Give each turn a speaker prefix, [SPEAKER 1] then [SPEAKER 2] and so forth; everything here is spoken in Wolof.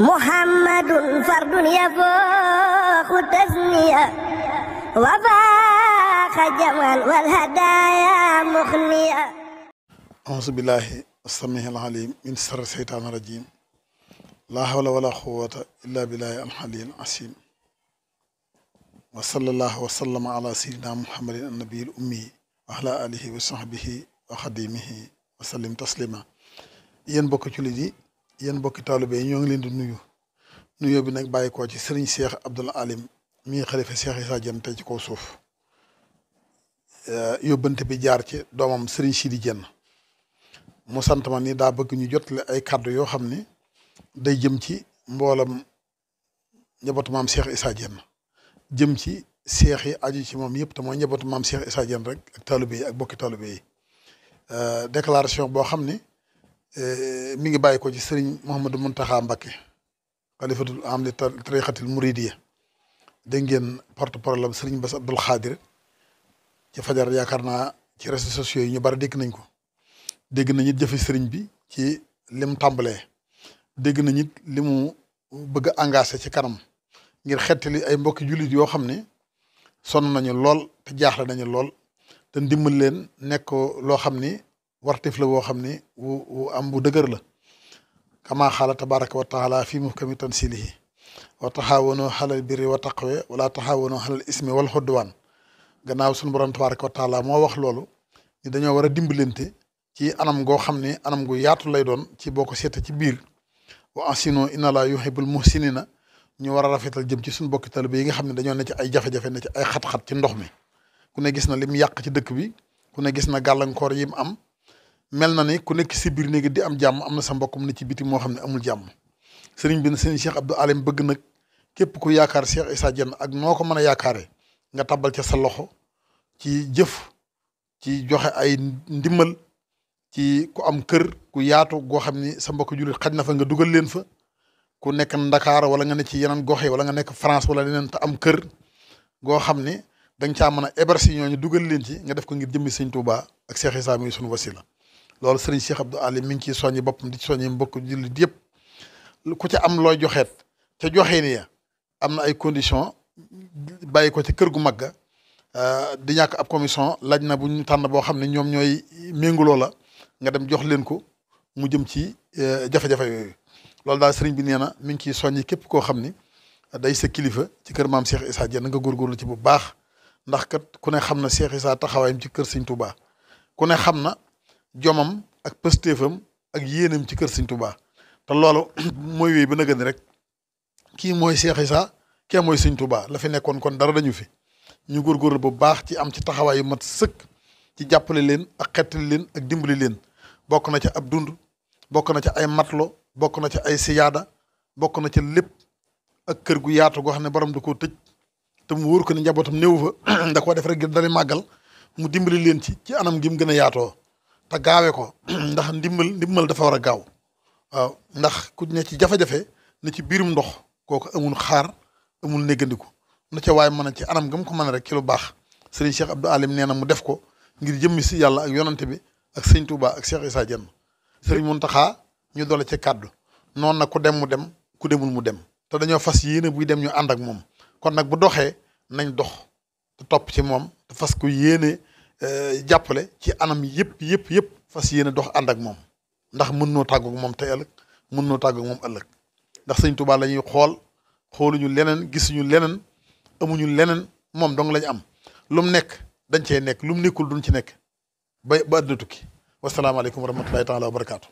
[SPEAKER 1] محمد فرد يفوق تسنية وفاق جمال والهدايا مخنية.
[SPEAKER 2] أعوذ بالله السميع العليم من شر الشيطان الرجيم. لا حول ولا قوة إلا بالله العلي العظيم. وصلى الله وسلم على سيدنا محمد النبي الأمي وعلى آله وصحبه وخديمه وسلم تسليما. yéen bokk jullit yi yéen bokki taalibe yi ñoo ngi leen di nuyoo bi nag bàyyi ko ci Serigne Cheikh Abdoul Alim mii xalifa Cheikh Issa Diène tey ci kaw suuf yóbbante bi jaar ci doomam Serigne Sidi Diène mu sant ma ni daa bëgg ñu jotale ay kàddu yoo xam ni day jëm ci mboolam njabootu maam Cheikh Issa Diène jëm ci seex yi aju ci moom yëpp te mooy njabootu maam Cheikh Issa Diène rek ak taalibe yi ak bokki taalibe yi déclaration boo xam ni mi ngi bàyyi ko ci Serigne Mouhamadou Mountakha Mbacké xalifatul am li tariqatil muridiyya dégg ngeen porte-parole am Serigne Bass Abdoul Khadir ci fajar yaakaar naa ci réseaux sociaux yi ñu bari dégg nañ ko dégg nañ it jëfe Serigne bi ci lim tàmbalee dégg nañ it li mu bëgg a engagé ci kanam ngir xettali ay mbokki jullit yoo xam ne sonn nañu lool te jaaxle nañu lool te ndimbal leen nekk loo xam ni wartif la woo xam ni wu am bu dëgër la kama xaala tabaraka wa taala fi muhkami tansilihi wa taxaawano xalal birri wa taqwa wala taxaawano xalal ismi wal xudwaan gannaaw suñu borom tabaraka wa taala moo wax loolu ni dañoo war a dimbalante ci anam goo xam ne anam gu yaatu lay doon ci boo ko seete ci biir wa ansino inna la yuhibbul muhsinina ñu war a rafetal jëm ci suñu bokki taalibe yi nga xam ne dañoo ne ci ay jafe-jafe ne ci ay xat-xat ci ndox mi ku ne gis na lim yàq ci dëkk bi ku ne gis na gàllankoor yi mu am mel na ni ku nekk si biir néegi di am jàmm am na sa mbokkum ne ci biti moo xam ne amul jàmm sëriñ bi ne sëriñ Cheikh Abdou Alim bëgg nag képp ku yaakaar Cheikh Issa Diène ak noo ko mën a yaakaaree nga tabal ca sa loxo ci jëf ci joxe ay ndimbal ci ku am kër ku yaatu goo xam ni sa mbokk jullit xaj na fa nga dugal leen fa ku nekk Ndakaar wala nga ne ci yeneen gox yi wala nga nekk France wala leneen te am kër goo xam ni danga caa mën a héberger ñooñu dugal leen ci nga def ko ngir jëmmi sëñ Touba ak Cheikh Issa muy sunu wasila loolu sëriñ Cheikh Abdou Alim mi ngi ciy soññi boppam di soññi mbokk jullit yëpp ku ca am looy joxeet te joxee ni am na ay conditions bàyyi ko ci kër gu mag ga di ñàkk ab commission laaj na bu ñu tànn boo xam ne ñoom ñooy ménguloo la nga dem jox leen ko mu jëm ci jafe-jafe yooyu loolu daal sëriñ bi nee na mi ngi ciy soññi képp koo xam ni day sa kilifa ci kër maam Cheikh Issa Diène nga góorgóorlu ci bu baax ndax kat ku ne xam na Cheikh Issa taxawaayam ci kër Sëñ Touba ku ne xam na jomam ak pëstéefam ak yéenam ci kër Sëñ Touba te loolu mooy wéy ba na gën rek kii mooy Cheikh Issa kee mooy Sëñ Touba la fi nekkoon kon dara dañu fi ñu góorgóorlu bu baax ci am ci taxawaay yu mat sëkk ci jàppale leen ak xettali leen ak dimbali leen bokk na ca ab dund bokk na ca ay matlo bokk na ca ay siyaada bokk na ca lépp ak kër gu yaatu goo xam ne borom da koo tëj te mu wóor ko ne njabootam néew fa da koo def rek ngir dali màggal mu dimbali leen ci anam gi mu gën a yaatoo te gaawee ko ndax ndimbal dafa war a gaaw waaw ndax ku ne ci jafe-jafe ne ci biirum ndox kooku amul xaar amul néggandiku na ca waaye mën a ci anam gam ko mën a rek ci lu baax Serigne Cheikh Abdou Alim nee na mu def ko ngir jëmmi si yàlla ak yonante bi ak Sëñ Touba ak Cheikh Issa Diène Serigne Mountakha ñu doole ci kàddu noonu nag ku dem mu dem ku demul mu dem te dañoo fas yéene buy dem ñu ànd ak moom kon nag bu doxee nañ dox te topp ci moom te fas ko yéene jàppale ci anam yëpp fas yéene dox ànd ak moom ndax mën noo tàggu moom tey ëllëg mën noo tàggu moom ëllëg ndax Sëñ Touba la ñuy xooluñu leneen gisuñu leneen amuñu leneen moom dong lañu am lu mu nekk dañ cee nekk lu mu nekkul duñ ci nekk ba àdduna tukki wasalaamaaleykum wa rahmatulahi taala wa barakaatu.